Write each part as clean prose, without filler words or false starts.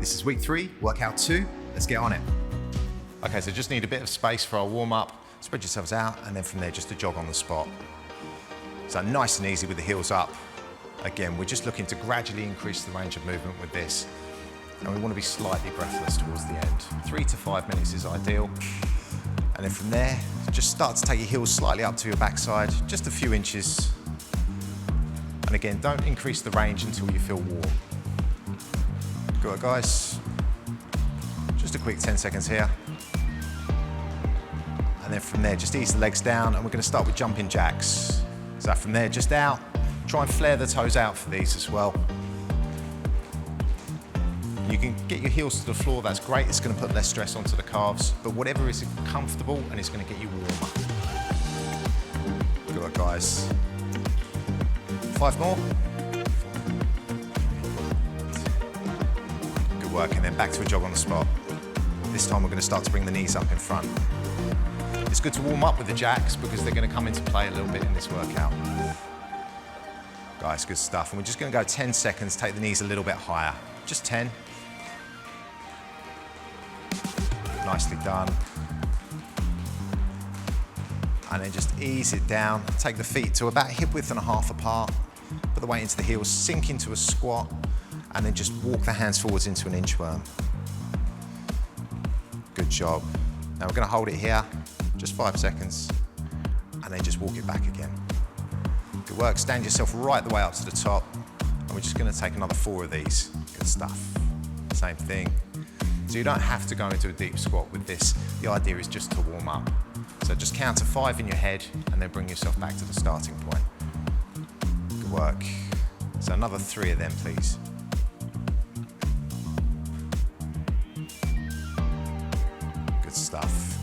this is week 3, workout 2. Let's get on it. Okay, so just need a bit of space for our warm up. Spread yourselves out, and then from there, just a jog on the spot. So nice and easy with the heels up. Again, we're just looking to gradually increase the range of movement with this. And we want to be slightly breathless towards the end. 3 to 5 minutes is ideal. And then from there, just start to take your heels slightly up to your backside, just a few inches. And again, don't increase the range until you feel warm. Go on, guys. Just a quick 10 seconds here. And then from there, just ease the legs down, and we're going to start with jumping jacks. So from there, just out. Try and flare the toes out for these as well. You can get your heels to the floor, that's great. It's going to put less stress onto the calves, but whatever is comfortable and it's going to get you warmer. Good work, guys. 5 more. Good work, and then back to a jog on the spot. This time we're going to start to bring the knees up in front. It's good to warm up with the jacks because they're going to come into play a little bit in this workout. Guys, good stuff. And we're just going to go 10 seconds, take the knees a little bit higher. Just 10. Nicely done. And then just ease it down. Take the feet to about hip width and a half apart. Put the weight into the heels, sink into a squat, and then just walk the hands forwards into an inchworm. Good job. Now we're going to hold it here, just 5 seconds, and then just walk it back again. Good work. Stand yourself right the way up to the top, and we're just going to take another 4 of these. Good stuff. Same thing. So you don't have to go into a deep squat with this. The idea is just to warm up. So just count to 5 in your head and then bring yourself back to the starting point. Good work. So another 3 of them, please. Good stuff.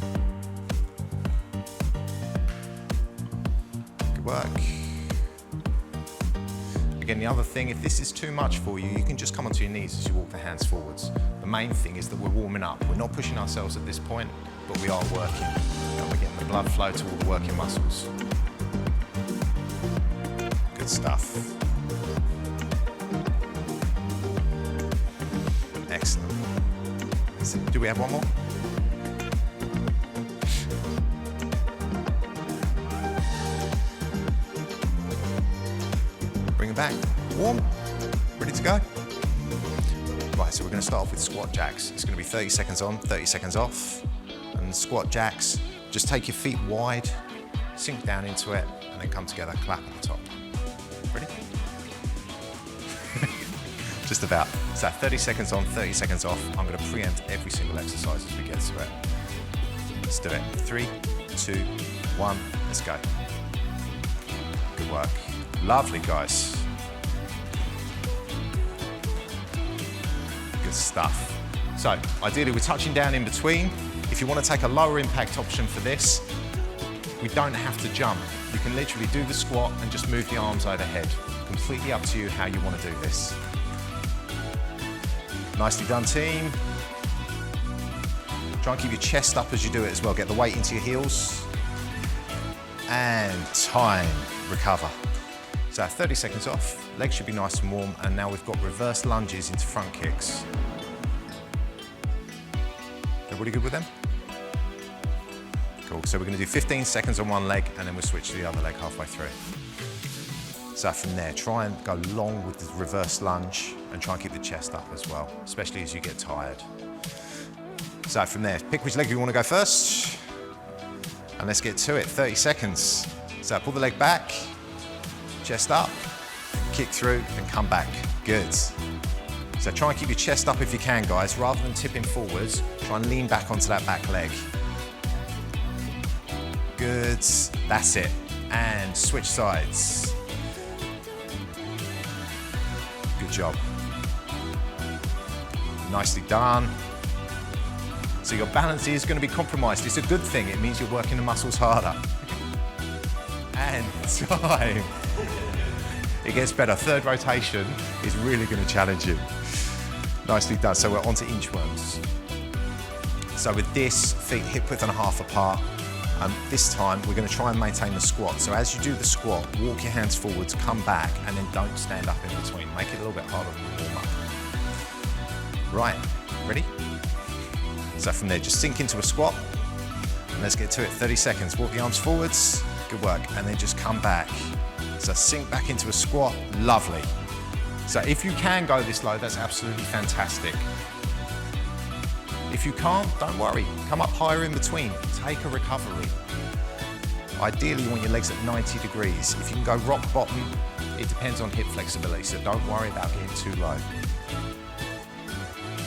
Good work. Again, the other thing, if this is too much for you, you can just come onto your knees as you walk the hands forwards. The main thing is that we're warming up. We're not pushing ourselves at this point, but we are working. And we're getting the blood flow to all the working muscles. Good stuff. Excellent. Do we have one more? Bring it back. Warm. Ready to go? Right, so we're going to start off with squat jacks. It's going to be 30 seconds on, 30 seconds off. And squat jacks, just take your feet wide, sink down into it, and then come together, clap at the top. Ready? Just about. So 30 seconds on, 30 seconds off. I'm going to preempt every single exercise as we get to it. Let's do it. 3, 2, 1, let's go. Good work. Lovely, guys. Good stuff. So, ideally, we're touching down in between. If you want to take a lower impact option for this, we don't have to jump. You can literally do the squat and just move the arms overhead. Completely up to you how you want to do this. Nicely done, team. Try and keep your chest up as you do it as well. Get the weight into your heels. And time. Recover. So 30 seconds off, legs should be nice and warm, and now we've got reverse lunges into front kicks. Everybody good with them? Cool, so we're gonna do 15 seconds on one leg, and then we'll switch to the other leg halfway through. So from there, try and go long with the reverse lunge, and try and keep the chest up as well, especially as you get tired. So from there, pick which leg you wanna go first, and let's get to it, 30 seconds. So pull the leg back, chest up, kick through, and come back. Good. So try and keep your chest up if you can, guys. Rather than tipping forwards, try and lean back onto that back leg. Good. That's it. And switch sides. Good job. Nicely done. So your balance is going to be compromised. It's a good thing. It means you're working the muscles harder. And time. It gets better. Third rotation is really going to challenge you. Nicely done. So we're on to inchworms. So with this, feet hip width and a half apart. This time we're going to try and maintain the squat. So as you do the squat, walk your hands forwards, come back, and then don't stand up in between. Make it a little bit harder to warm up. Right. Ready? So from there, just sink into a squat. And let's get to it, 30 seconds. Walk the arms forwards, good work. And then just come back. So sink back into a squat, lovely. So if you can go this low, that's absolutely fantastic. If you can't, don't worry. Come up higher in between, take a recovery. Ideally, you want your legs at 90 degrees. If you can go rock bottom, it depends on hip flexibility, so don't worry about getting too low.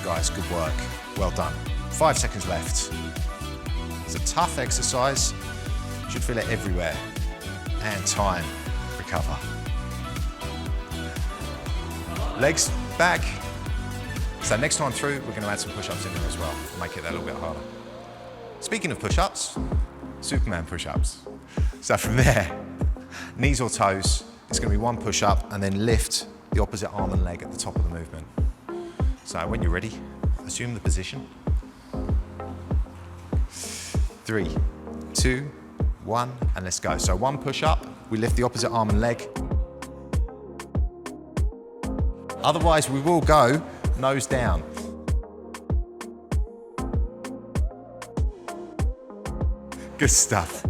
Guys, good work, well done. 5 seconds left. It's a tough exercise, you should feel it everywhere. And time, recover. Legs back. So next time through, we're gonna add some push-ups in there as well, make it that little bit harder. Speaking of push-ups, Superman push-ups. So from there, knees or toes, it's gonna be one push-up and then lift the opposite arm and leg at the top of the movement. So when you're ready, assume the position. 3, 2, 1, and let's go. So one push-up, we lift the opposite arm and leg. Otherwise, we will go nose down. Good stuff.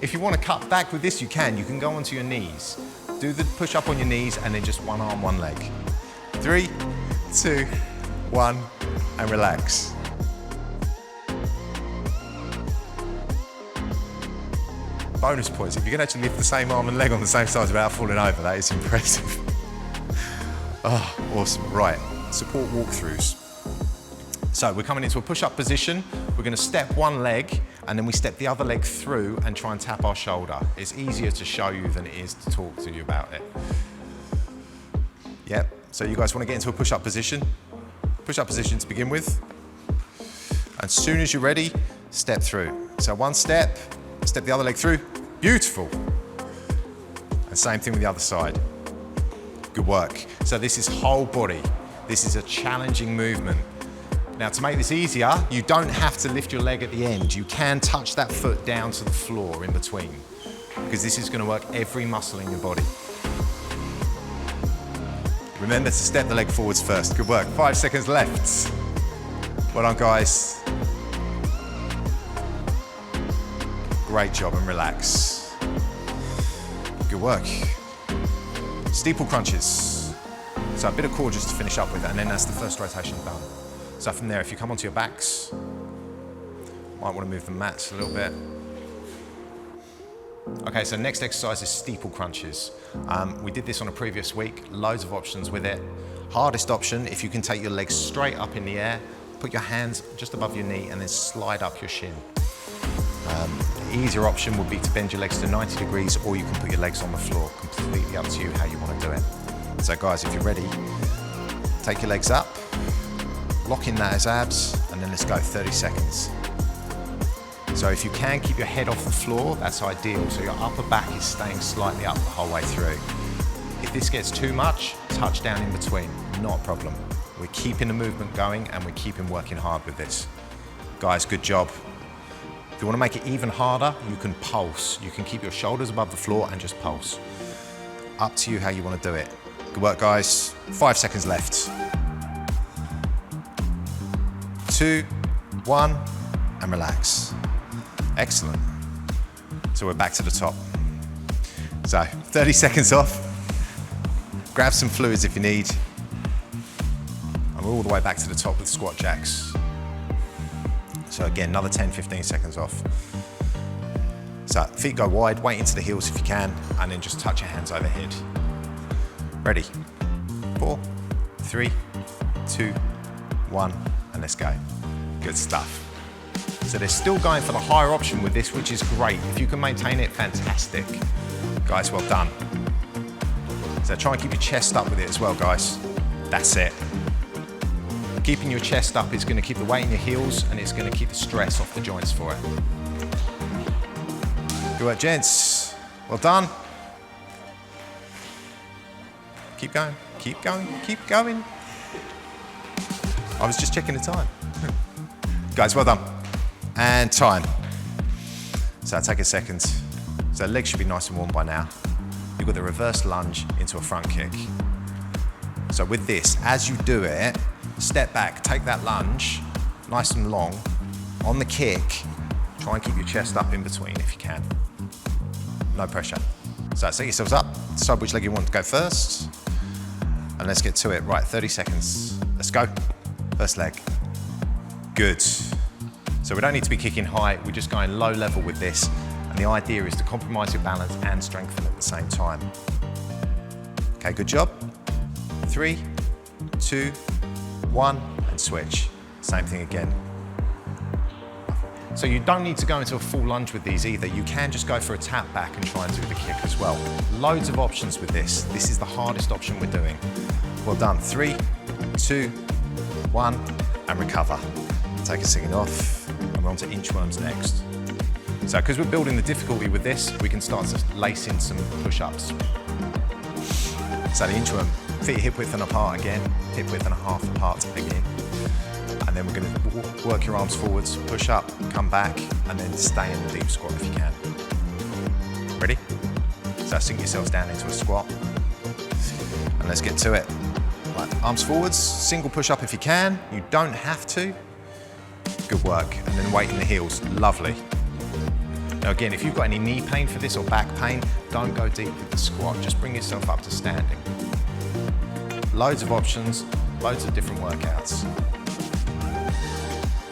If you want to cut back with this, you can. You can go onto your knees. Do the push up on your knees and then just one arm, one leg. 3, 2, 1, and relax. Bonus points, if you can actually lift the same arm and leg on the same side without falling over, that is impressive. Oh, awesome. Right, support walkthroughs. So we're coming into a push-up position. We're gonna step one leg and then we step the other leg through and try and tap our shoulder. It's easier to show you than it is to talk to you about it. Yep, so you guys wanna get into a push-up position. Push-up position to begin with. As soon as you're ready, step through. So one step the other leg through. Beautiful. And same thing with the other side. Good work. So this is whole body. This is a challenging movement. Now to make this easier, you don't have to lift your leg at the end. You can touch that foot down to the floor in between, because this is going to work every muscle in your body. Remember to step the leg forwards first. Good work. 5 seconds left. Well done, guys. Great job, and relax. Good work. Steeple crunches. So a bit of core just to finish up with, and then that's the first rotation done. So from there, if you come onto your backs, might want to move the mats a little bit. Okay, so next exercise is steeple crunches. We did this on a previous week, loads of options with it. Hardest option, if you can take your legs straight up in the air, put your hands just above your knee and then slide up your shin. The easier option would be to bend your legs to 90 degrees, or you can put your legs on the floor. Completely up to you how you want to do it. So guys, if you're ready, take your legs up, lock in that as abs, and then let's go 30 seconds. So if you can keep your head off the floor, that's ideal. So your upper back is staying slightly up the whole way through. If this gets too much, touch down in between, not a problem. We're keeping the movement going and we're keeping working hard with this. Guys, good job. If you want to make it even harder, you can pulse. You can keep your shoulders above the floor and just pulse. Up to you how you want to do it. Good work, guys. 5 seconds left. 2, 1, and relax. Excellent. So we're back to the top. So 30 seconds off. Grab some fluids if you need. And we're all the way back to the top with squat jacks. So again, another 10, 15 seconds off. So feet go wide, weight into the heels if you can, and then just touch your hands overhead. Ready? 4, 3, 2, 1, and let's go. Good stuff. So they're still going for the higher option with this, which is great. If you can maintain it, fantastic. Guys, well done. So try and keep your chest up with it as well, guys. That's it. Keeping your chest up is going to keep the weight in your heels, and it's going to keep the stress off the joints for it. Good work, gents. Well done. Keep going, keep going, keep going. I was just checking the time. Guys, well done. And time. So take a second. So legs should be nice and warm by now. You've got the reverse lunge into a front kick. So with this, as you do it, step back, take that lunge, nice and long. On the kick, try and keep your chest up in between if you can. No pressure. So set yourselves up, decide which leg you want to go first, and let's get to it. Right, 30 seconds. Let's go. First leg. Good. So we don't need to be kicking high, we're just going low level with this, and the idea is to compromise your balance and strengthen at the same time. Okay, good job. 3, 2, 1, and switch. Same thing again. So you don't need to go into a full lunge with these either. You can just go for a tap back and try and do the kick as well. Loads of options with this. This is the hardest option we're doing. Well done. 3, 2, 1, and recover. Take a second off, and we're on to inchworms next. So because we're building the difficulty with this, we can start to lace in some push-ups. So the inchworm, feet hip width and apart again, hip width and a half apart again. And then we're going to work your arms forwards, push up, come back, and then stay in the deep squat if you can. Ready? So sink yourselves down into a squat. And let's get to it. Right, arms forwards, single push up if you can. You don't have to. Good work. And then weight in the heels. Lovely. Now again, if you've got any knee pain for this or back pain, don't go deep with the squat. Just bring yourself up to standing. Loads of options, loads of different workouts.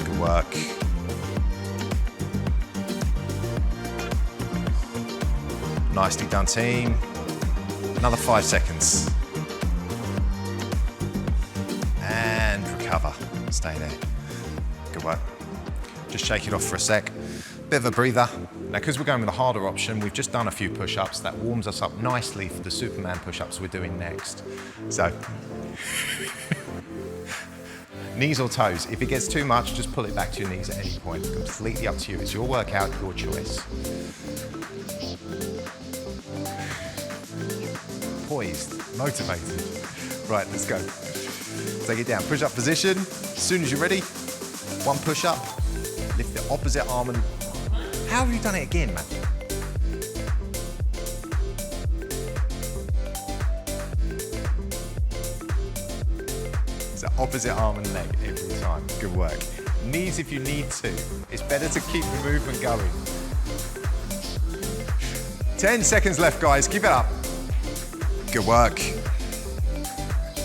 Good work. Nicely done, team. Another 5 seconds. And recover. Stay there. Good work. Just shake it off for a sec. Bit of a breather. Now, because we're going with a harder option, we've just done a few push-ups. That warms us up nicely for the Superman push-ups we're doing next. So, knees or toes. If it gets too much, just pull it back to your knees at any point. Completely up to you. It's your workout, your choice. Poised, motivated. Right, let's go. Take it down. Push-up position. As soon as you're ready, one push-up. Lift the opposite arm and... How have you done it again, man? It's the opposite arm and leg every time. Good work. Knees if you need to. It's better to keep the movement going. 10 seconds left, guys. Keep it up. Good work.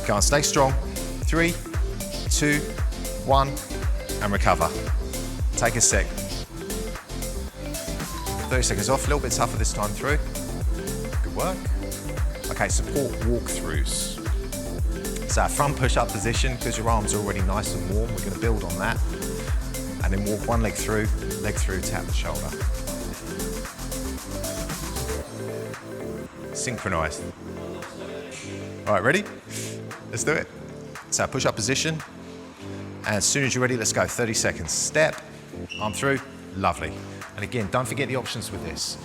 Go on, stay strong. 3, 2, 1, and recover. Take a sec. 30 seconds off, a little bit tougher this time through. Good work. Okay, support walkthroughs. So front push-up position, because your arms are already nice and warm, we're going to build on that. And then walk one leg through, tap the shoulder. Synchronized. All right, ready? Let's do it. So push-up position. And as soon as you're ready, let's go. 30 seconds. Step, arm through, lovely. And again, don't forget the options with this.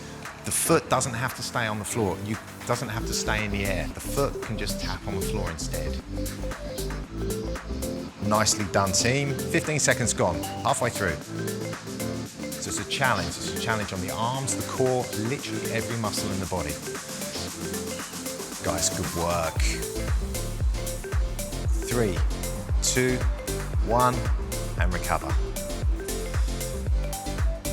The foot doesn't have to stay on the floor. It doesn't have to stay in the air. The foot can just tap on the floor instead. Nicely done, team. 15 seconds gone, halfway through. So it's a challenge. It's a challenge on the arms, the core, literally every muscle in the body. Guys, good work. 3, 2, 1, and recover.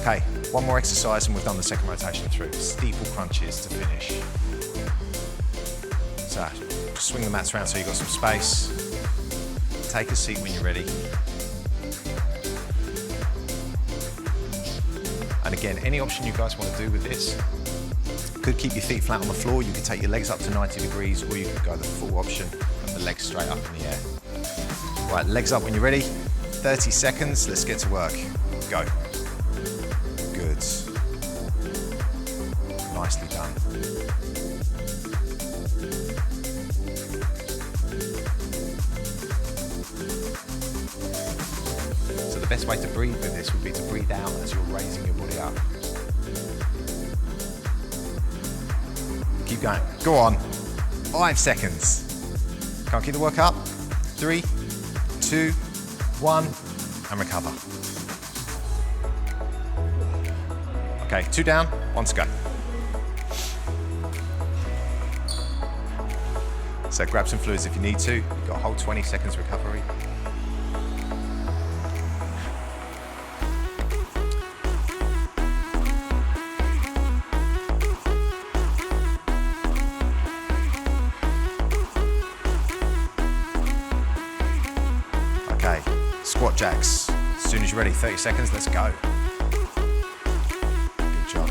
Okay, one more exercise and we've done the second rotation through. Steeple crunches to finish. So, just swing the mats around so you've got some space. Take a seat when you're ready. And again, any option you guys want to do with this. Could keep your feet flat on the floor, you could take your legs up to 90 degrees, or you could go the full option of the legs straight up in the air. Right, legs up when you're ready. 30 seconds, let's get to work. Go. Good. Nicely done. So the best way to breathe with this would be to breathe out as you're raising your body up. Keep going. Go on. 5 seconds. Can't keep the work up. 3, 2, 1, and recover. Okay, 2 down, 1 to go. So grab some fluids if you need to. You've got a whole 20 seconds recovery. Okay, squat jacks. As soon as you're ready, 30 seconds, let's go. Good job.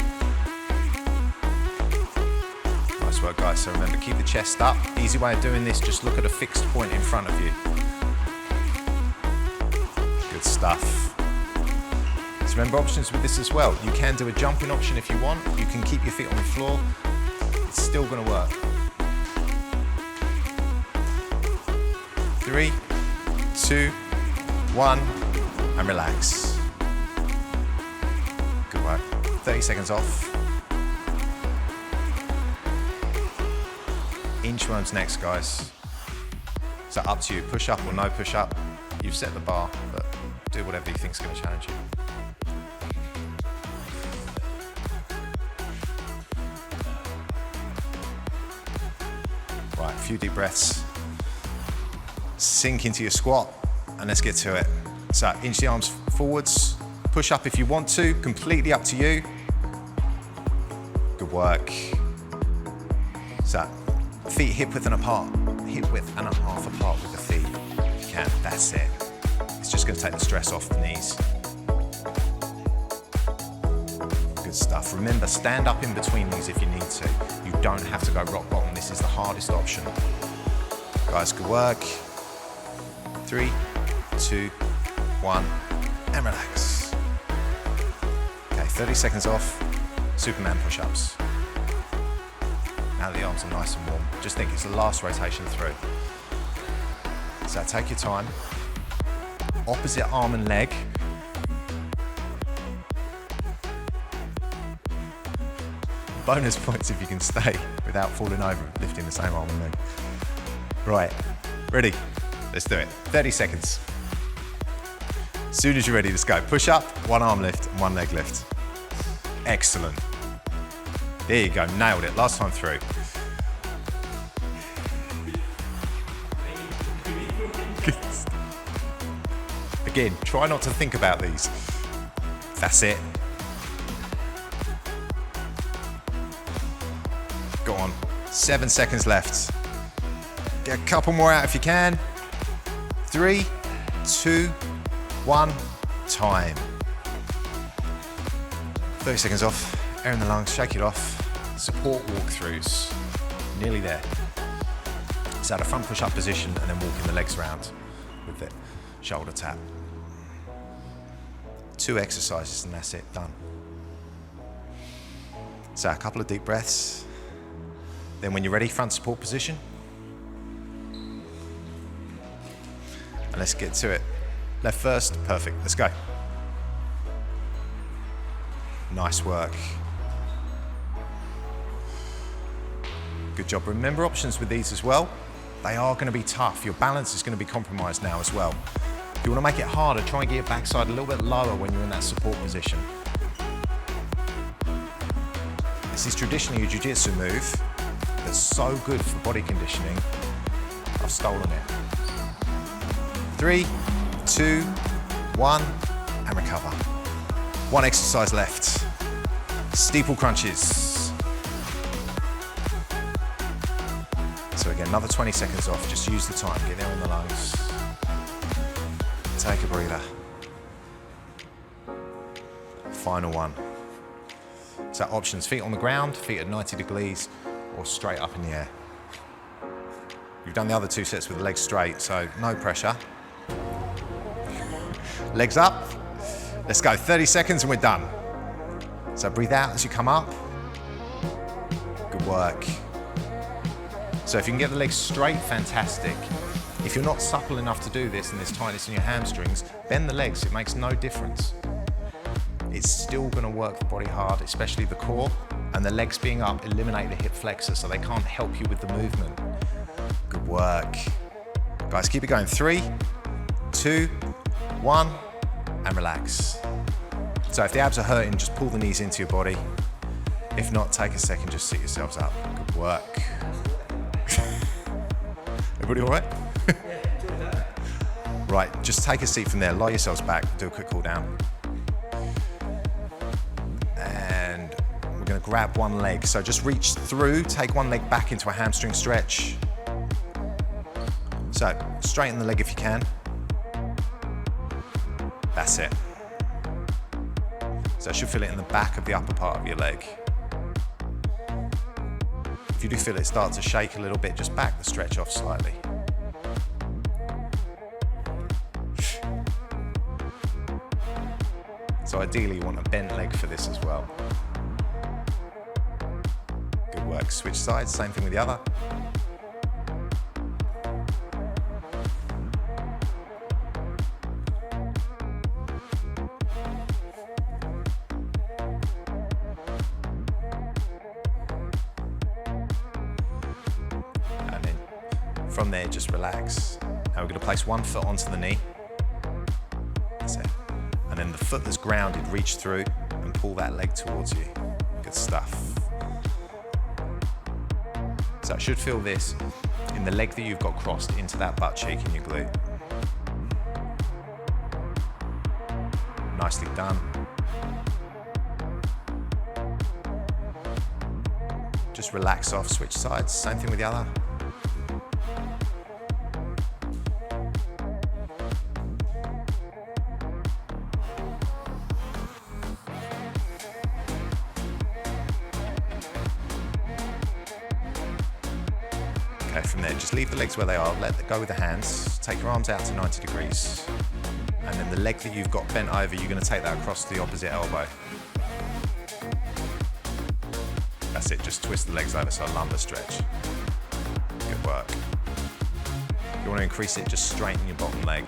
Nice work, guys. So remember, keep the chest up. Easy way of doing this, just look at a fixed point in front of you. Good stuff. So remember options with this as well. You can do a jumping option if you want. You can keep your feet on the floor. It's still gonna work. 3, 2, 1, and relax. Good work. 30 seconds off. Inchworms next, guys. So up to you, push up or no push up. You've set the bar, but do whatever you think is going to challenge you. Right, a few deep breaths. Sink into your squat, and let's get to it. So inch the arms forwards, push up if you want to, completely up to you. Good work. So feet hip width and apart, hip width and a half apart with the feet. If you can, that's it. It's just going to take the stress off the knees. Good stuff. Remember, stand up in between these if you need to. You don't have to go rock bottom. This is the hardest option. Guys, good work. 3, 2, 1, and relax. Okay, 30 seconds off. Superman push-ups. Now that the arms are nice and warm, just think it's the last rotation through. So take your time. Opposite arm and leg. Bonus points if you can stay without falling over, lifting the same arm and leg. Right, ready? Let's do it. 30 seconds. As soon as you're ready, let's go. Push up, one arm lift, and one leg lift. Excellent. There you go, nailed it. Last time through. Again, try not to think about these. That's it. Go on, 7 seconds left. Get a couple more out if you can. 3, 2, 1, time. 30 seconds off, air in the lungs, shake it off. Support walkthroughs, nearly there. So the front push-up position and then walking the legs around with the shoulder tap. 2 exercises and that's it, done. So a couple of deep breaths. Then when you're ready, front support position. And let's get to it. Left first, perfect, let's go. Nice work. Good job. Remember options with these as well. They are going to be tough. Your balance is going to be compromised now as well. If you want to make it harder, try and get your backside a little bit lower when you're in that support position. This is traditionally a jiu-jitsu move that's so good for body conditioning. I've stolen it. 3, 2, 1, and recover. 1 exercise left. Steeple crunches. So again, another 20 seconds off. Just use the time. Get there on the lungs. Take a breather. Final one. So options, feet on the ground, feet at 90 degrees, or straight up in the air. You've done the other 2 sets with the legs straight, so no pressure. Legs up. Let's go, 30 seconds and we're done. So breathe out as you come up. Good work. So if you can get the legs straight, fantastic. If you're not supple enough to do this and there's tightness in your hamstrings, bend the legs, it makes no difference. It's still gonna work the body hard, especially the core, and the legs being up eliminate the hip flexor, so they can't help you with the movement. Good work. Guys, keep it going. 3, 2, 1, and relax. So if the abs are hurting, just pull the knees into your body. If not, take a second, just sit yourselves up. Good work. Everybody all right? Right, just take a seat from there, lie yourselves back, do a quick cool down. And we're gonna grab one leg. So just reach through, take one leg back into a hamstring stretch. So straighten the leg if you can. That's it. So I should feel it in the back of the upper part of your leg. If you do feel it start to shake a little bit, just back the stretch off slightly. So ideally you want a bent leg for this as well. Good work. Switch sides, same thing with the other. And then from there, just relax. Now we're going to place one foot onto the knee. That's it. And then the foot that's grounded, reach through and pull that leg towards you. Good stuff. So I should feel this in the leg that you've got crossed into that butt cheek in your glute. Nicely done. Just relax off, switch sides. Same thing with the other. Okay, from there, just leave the legs where they are, let go with the hands, take your arms out to 90 degrees, and then the leg that you've got bent over, you're going to take that across the opposite elbow. That's it, just twist the legs over, so a lumbar stretch. Good work. If you want to increase it, just straighten your bottom leg.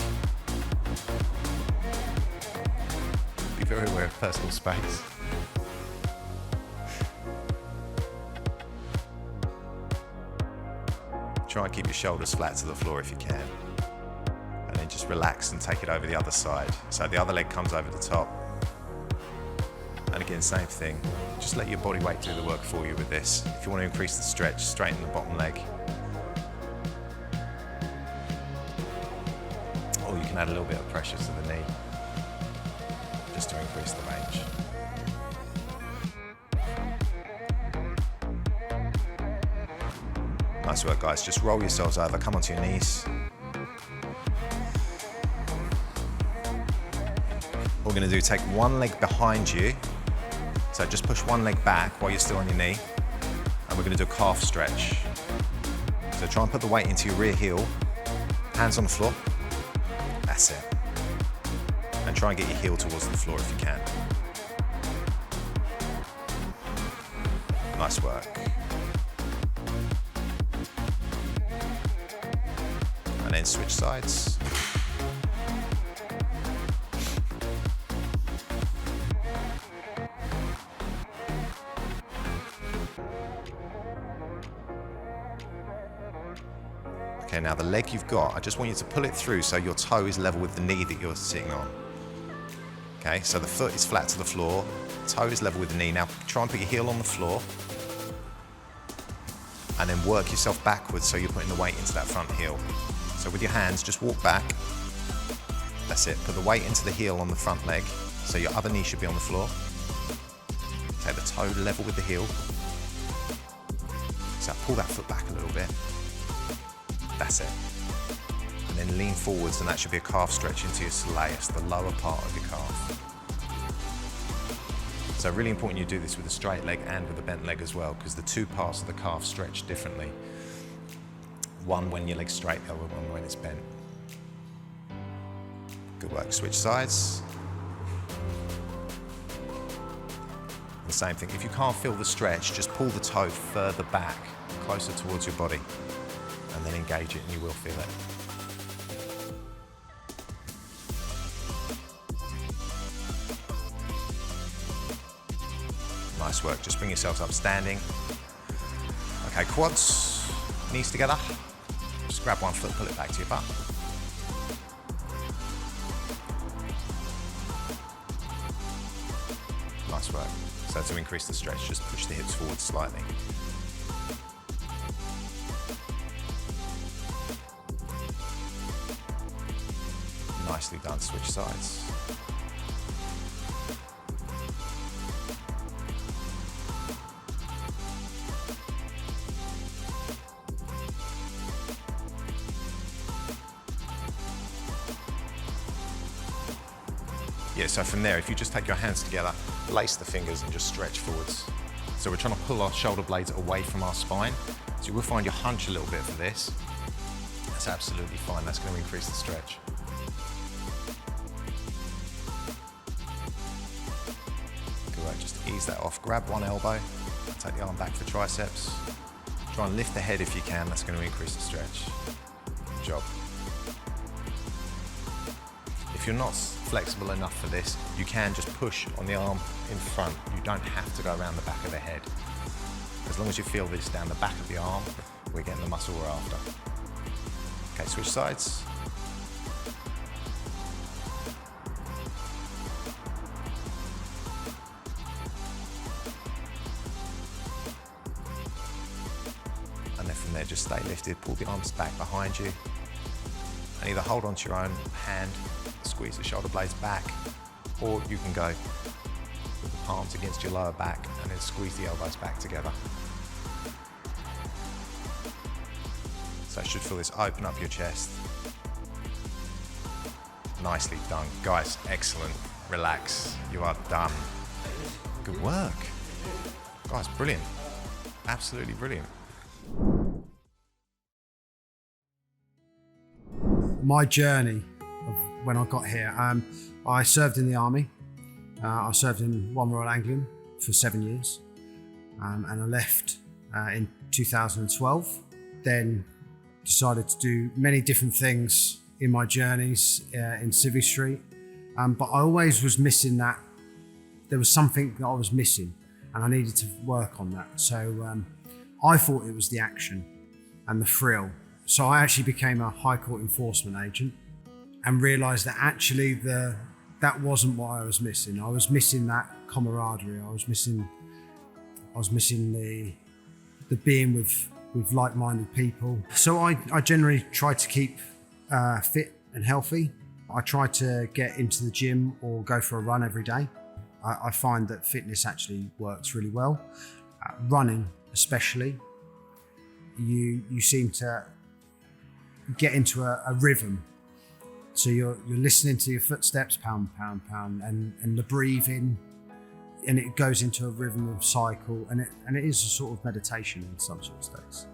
Be very aware of personal space. Try and keep your shoulders flat to the floor if you can. And then just relax and take it over the other side. So the other leg comes over the top. And again, same thing. Just let your body weight do the work for you with this. If you want to increase the stretch, straighten the bottom leg. Or you can add a little bit of pressure to the knee, just to increase the range. Nice work, guys. Just roll yourselves over, come onto your knees. What we're going to do, take one leg behind you. So just push one leg back while you're still on your knee. And we're going to do a calf stretch. So try and put the weight into your rear heel. Hands on the floor. That's it. And try and get your heel towards the floor if you can. Nice work. And then switch sides. Okay, now the leg you've got, I just want you to pull it through so your toe is level with the knee that you're sitting on. Okay, so the foot is flat to the floor, toe is level with the knee. Now try and put your heel on the floor and then work yourself backwards so you're putting the weight into that front heel. So with your hands, just walk back. That's it, put the weight into the heel on the front leg so your other knee should be on the floor. Take the toe level with the heel. So pull that foot back a little bit. That's it. And then lean forwards, and that should be a calf stretch into your soleus, the lower part of your calf. So really important you do this with a straight leg and with a bent leg as well, because the two parts of the calf stretch differently. One when your leg's straight, the other one when it's bent. Good work. Switch sides. The same thing. If you can't feel the stretch, just pull the toe further back, closer towards your body, and then engage it and you will feel it. Nice work, just bring yourselves up standing. Okay, quads, knees together. Just grab one foot, pull it back to your butt. Nice work. So to increase the stretch, just push the hips forward slightly. Nicely done, switch sides. Yeah, so from there, if you just take your hands together, lace the fingers and just stretch forwards. So we're trying to pull our shoulder blades away from our spine. So you will find you hunch a little bit for this. That's absolutely fine, that's going to increase the stretch. Good, just ease that off. Grab one elbow, take the arm back for triceps. Try and lift the head if you can, that's going to increase the stretch. Good job. If you're not flexible enough for this, you can just push on the arm in front. You don't have to go around the back of the head. As long as you feel this down the back of the arm, we're getting the muscle we're after. Okay, switch sides. And then from there, just stay lifted, pull the arms back behind you, and either hold onto your own hand, squeeze the shoulder blades back, or you can go with the palms against your lower back and then squeeze the elbows back together. So I should feel this open up your chest. Nicely done. Guys, excellent. Relax. You are done. Good work. Guys, brilliant. Absolutely brilliant. My journey of when I got here, I served in the army. I served in 1 Royal Anglian for 7 years, and I left in 2012. Then decided to do many different things in my journeys in Civvy Street, but I always was missing that. There was something that I was missing, and I needed to work on that. So I thought it was the action and the thrill. So I actually became a High Court enforcement agent and realised that actually that wasn't what I was missing. I was missing that camaraderie. I was missing the being with like-minded people. So I generally try to keep fit and healthy. I try to get into the gym or go for a run every day. I find that fitness actually works really well. Running especially, you seem to get into a rhythm. So you're listening to your footsteps, pound, pound, pound, and the breathing, and it goes into a rhythm of cycle, and it is a sort of meditation in some sort of states.